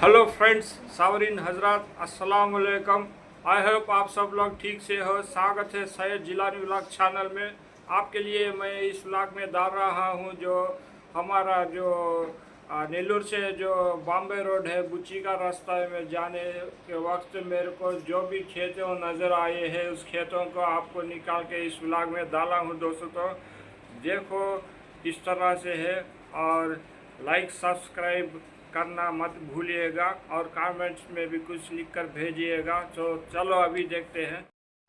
Hello friends, सावरीन हजरत, अस्सलाम वालेकुम। I hope आप सब लोग ठीक से हो। स्वागत है सैयद जिलानी व्लॉग चैनल में। आपके लिए मैं इस व्लॉग में डाल रहा हूँ जो हमारा जो नेल्लोर से जो बॉम्बे रोड है, बुच्ची का रास्ता में जाने के वक्त मेरे को जो भी खेतों नज़र आए हैं उस खेतों को आपको निकाल के इस व्लॉग में डाला हूँ दोस्तों। तो देखो किस तरह से है, और लाइक सब्सक्राइब करना मत भूलिएगा और कमेंट्स में भी कुछ लिखकर भेजिएगा। तो चलो अभी देखते हैं।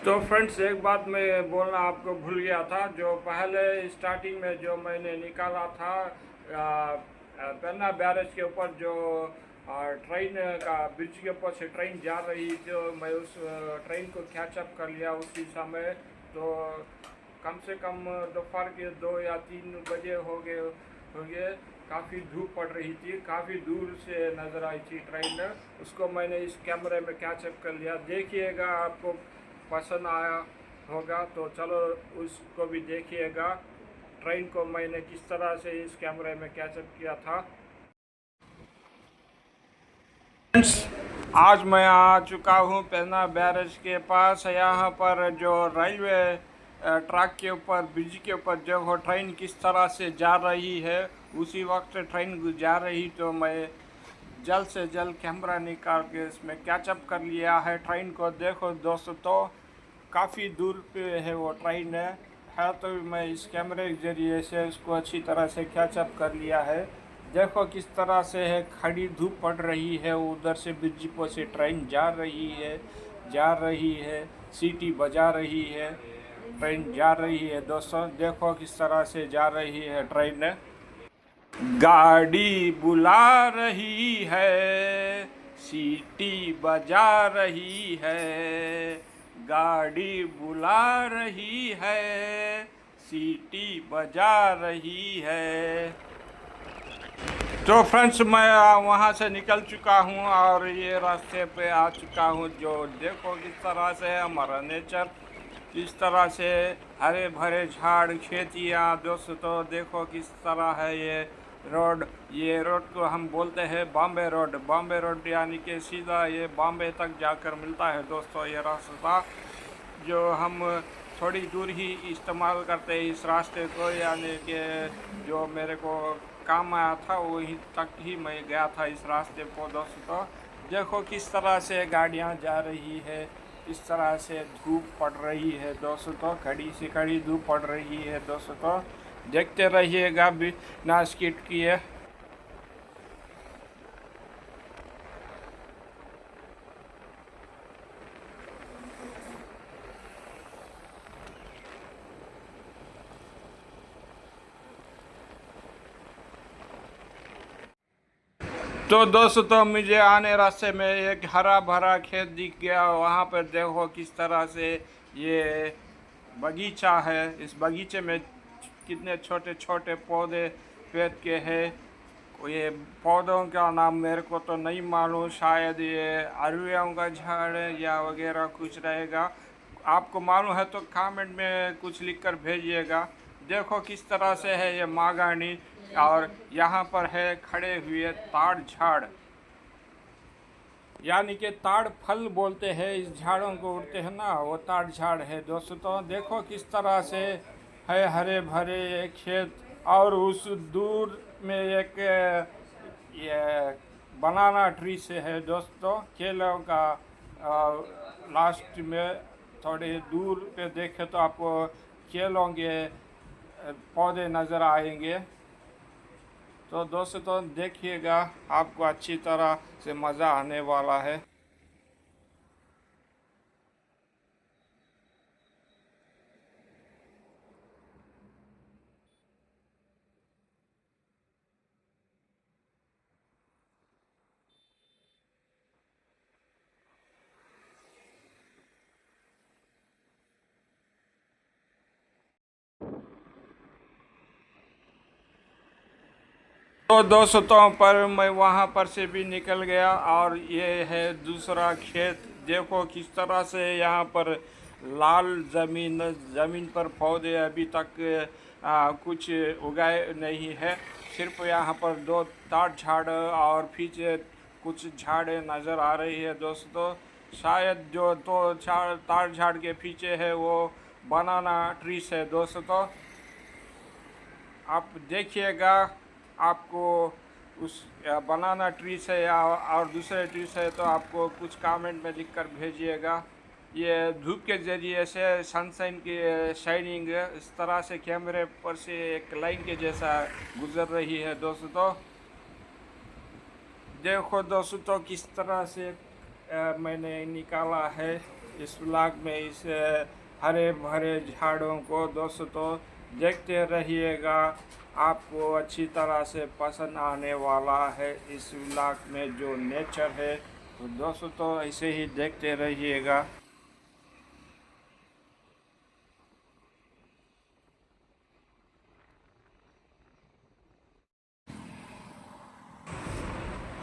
तो फ्रेंड्स, एक बात मैं बोलना आपको भूल गया था। जो पहले स्टार्टिंग में जो मैंने निकाला था पेन्ना बैरेज के ऊपर जो ट्रेन का ब्रिज के ऊपर से ट्रेन जा रही थी, तो मैं उस ट्रेन को कैचअप कर लिया उसी समय। तो कम से कम दोपहर के 2 या 3 बजे हो गए। काफ़ी धूप पड़ रही थी, काफ़ी दूर से नज़र आई थी ट्रेन। उसको मैंने इस कैमरे में कैचअप कर लिया। देखिएगा, आपको पसंद आया होगा तो चलो उसको भी देखिएगा। ट्रेन को मैंने किस तरह से इस कैमरे में कैचअप किया था। आज मैं आ चुका हूँ पेन्ना बैरेज के पास। यहाँ पर जो रेलवे ट्रैक के ऊपर, ब्रिज के ऊपर जो वो ट्रेन किस तरह से जा रही है, उसी वक्त ट्रेन जा रही, तो मैं जल्द से जल्द कैमरा निकाल के इसमें कैचअप कर लिया है ट्रेन को। देखो दोस्तों, तो काफ़ी दूर पे है वो ट्रेन है, तो मैं इस कैमरे के ज़रिए से उसको अच्छी तरह से कैचअप कर लिया है। देखो किस तरह से है, खड़ी धूप पड़ रही है, उधर से ब्रिज पर से ट्रेन जा रही है, सीटी बजा रही है, ट्रेन जा रही है दोस्तों। देखो किस तरह से जा रही है ट्रेन। गाड़ी बुला रही है, सीटी बजा रही है। गाड़ी बुला रही है, सीटी बजा रही है। तो फ्रेंड्स, मैं वहाँ से निकल चुका हूँ और ये रास्ते पे आ चुका हूँ। जो देखो किस तरह से है हमारा नेचर, किस तरह से हरे भरे झाड़, खेतियाँ दोस्तों। तो देखो किस तरह है ये रोड को हम बोलते हैं बॉम्बे रोड। बॉम्बे रोड यानी कि सीधा ये बॉम्बे तक जाकर मिलता है दोस्तों ये रास्ता, जो हम थोड़ी दूर ही इस्तेमाल करते हैं इस रास्ते को। यानी कि जो मेरे को काम आया था वहीं तक ही मैं गया था इस रास्ते को दोस्तों। देखो किस तरह से गाड़ियां जा रही है, इस तरह से धूप पड़ रही है दोस्तों। खड़ी से खड़ी धूप पड़ रही है दोस्तों। देखते रहिएगा बिना स्किप किए। तो दोस्तों, मुझे आने रास्ते में एक हरा भरा खेत दिख गया। वहाँ पर देखो किस तरह से ये बगीचा है। इस बगीचे में कितने छोटे छोटे पौधे पेड़ के हैं। ये पौधों का नाम मेरे को तो नहीं मालूम, शायद ये अरवियों का झाड़ है या वगैरह कुछ रहेगा। आपको मालूम है तो कमेंट में कुछ लिखकर भेजिएगा। देखो किस तरह से है ये मागानी, और यहाँ पर है खड़े हुए ताड़ झाड़, यानी कि ताड़ फल बोलते हैं इस झाड़ों को, उड़ते हैं ना, वो ताड़ झाड़ है दोस्तों। तो देखो किस तरह से है हरे भरे ये खेत, और उस दूर में एक ये बनाना ट्री से है दोस्तों, केलों का। लास्ट में थोड़े दूर पे देखे तो आपको केलों के पौधे नज़र आएंगे। तो दोस्तों देखिएगा, आपको अच्छी तरह से मज़ा आने वाला है। तो दोस्तों, पर मैं वहाँ पर से भी निकल गया, और ये है दूसरा खेत। देखो किस तरह से यहाँ पर लाल ज़मीन पर पौधे अभी तक कुछ उगाए नहीं है। सिर्फ यहाँ पर 2 ताड़ झाड़ और पीछे कुछ झाड़ें नज़र आ रही है दोस्तों। शायद जो तो ताड़ झाड़ के पीछे है वो बनाना ट्रीज है दोस्तों। आप देखिएगा, आपको उस बनाना ट्री से या और दूसरे ट्री से तो आपको कुछ कमेंट में लिखकर भेजिएगा। ये धूप के ज़रिए से सनशाइन की शाइनिंग इस तरह से कैमरे पर से एक लाइन के जैसा गुजर रही है दोस्तों। देखो दोस्तों किस तरह से मैंने निकाला है इस व्लॉग में इस हरे भरे झाड़ों को दोस्तों। देखते रहिएगा, आपको अच्छी तरह से पसंद आने वाला है इस व्लॉग में जो नेचर है। तो दोस्तों ऐसे ही देखते रहिएगा।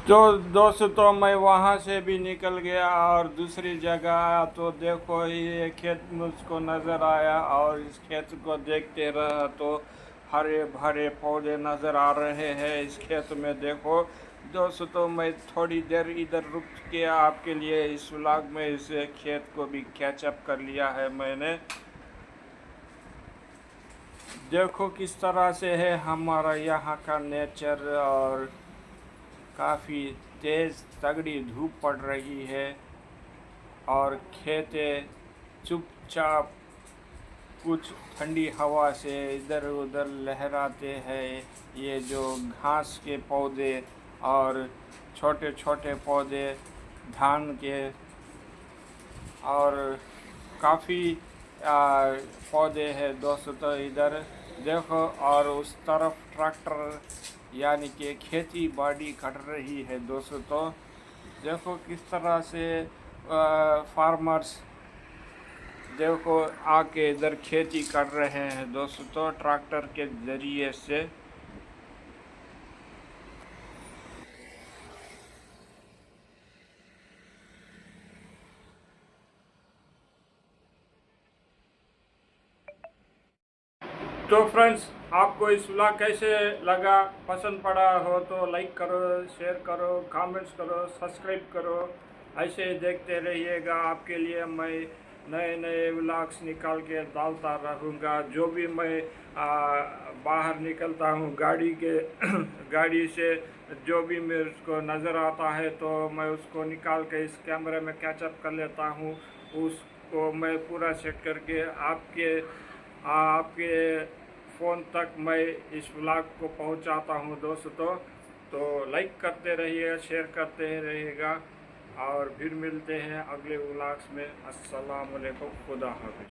तो दोस्तों मैं वहाँ से भी निकल गया और दूसरी जगह तो देखो ये खेत मुझको नज़र आया और इस खेत को देखते रहा तो हरे भरे पौधे नज़र आ रहे हैं इस खेत में। देखो दोस्तों मैं थोड़ी देर इधर रुक के आपके लिए इस व्लॉग में इस खेत को भी कैचअप कर लिया है मैंने। देखो किस तरह से है हमारा यहाँ का नेचर, और काफ़ी तेज़ तगड़ी धूप पड़ रही है और खेते चुपचाप कुछ ठंडी हवा से इधर उधर लहराते हैं। ये जो घास के पौधे और छोटे छोटे पौधे धान के और काफ़ी पौधे हैं दोस्तों इधर देखो। और उस तरफ ट्रैक्टर यानी कि खेती बाड़ी कर रही है दोस्तों। देखो किस तरह से फार्मर्स देखो आके इधर खेती कर रहे हैं दोस्तों ट्रैक्टर के ज़रिए से। तो फ्रेंड्स, आपको इस व्लॉग कैसे लगा? पसंद पड़ा हो तो लाइक करो, शेयर करो, कमेंट्स करो, सब्सक्राइब करो। ऐसे ही देखते रहिएगा, आपके लिए मैं नए नए व्लॉग्स निकाल के डालता रहूँगा। जो भी मैं बाहर निकलता हूँ गाड़ी से जो भी मेरे को नज़र आता है तो मैं उसको निकाल के इस कैमरे में कैचअप कर लेता हूँ। उसको मैं पूरा सेट करके आपके फ़ोन तक मैं इस व्लॉग को पहुंचाता हूं दोस्तों। तो लाइक करते रहिए, शेयर करते रहिएगा और फिर मिलते हैं अगले व्लॉग्स में। अस्सलाम वालेकुम, खुदा हाफिज़।